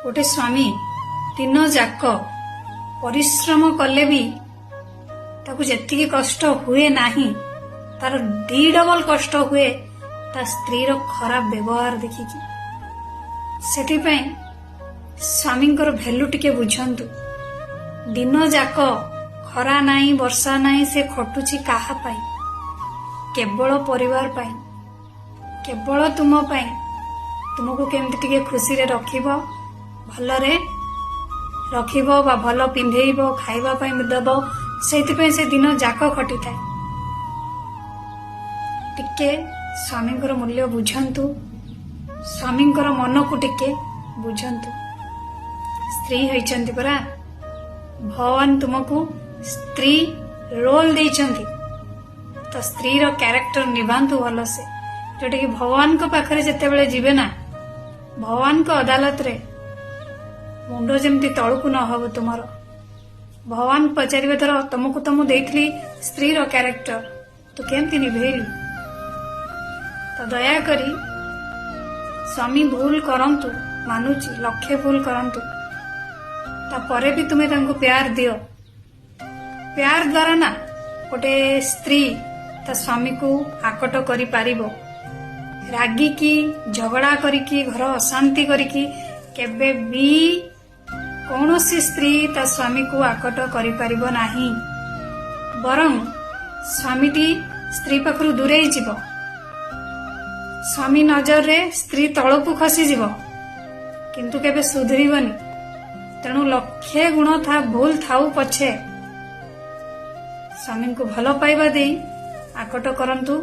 गोटे स्वामी दिन जाक परिश्रम कले भी ताकू जेतिकी कष्ट हुए नाही तार दी डबल कष्ट हुए ता स्त्री रो खराब व्यवहार देखिकी। सेथिपई स्वामी भैल्यू टिके बुझंतु। दिन जाक खरा नाही वर्षा नाही से खटुची काहा पाई, केवल परिवार पाई, केवल तुम पाई। तुमको केमती टिके खुशी रे रखिबो, भलरे रखिबो बा भल पिंधेइबो, खाइबा पाई देबो, सेथिपई से दिन जाक खटी थाए। टिके स्वामींकर मूल्य बुझंतु, स्वामींकर मन को टिके बुझंतु। स्त्री होइचंती परा, भगवान तुमको स्त्री रोल देइचंती, तो स्त्री रो कैरेक्टर निभांतु भल से। जोटा कि भगवान को पाखरे जेते बेले जीवे ना, भगवान को अदालत रे मुंड जेमती तळकु न हबो तुमरो। भगवान पचारिबे तोर तुमको तो मु देइथली स्त्री रो कैरेक्टर तो केमती निभेली। तो दया करी स्वामी भूल करंतु, मानुची लक्ष्य भूल करंतु, तापरे भी तुम्हें तांको प्यार दियो। प्यार द्वारा ना गोटे स्त्री ता स्वामी को आकट करी पारिबो। रागी की झगड़ा करिकी घर अशांति करिकी केबे भी कौनसी स्त्री ता स्वामी को आकट करी पारिबो नाही। बरं स्वामीटी स्त्री पाखरु दूरेई जीवो, स्वामी नजर रे स्त्री तळकु खसी जीवो, किंतु केबे सुधरिबनी। तेणु लक्षे गुण था भूल थाऊ पछे स्वामी को भल पाइबा देई आकट करंतु।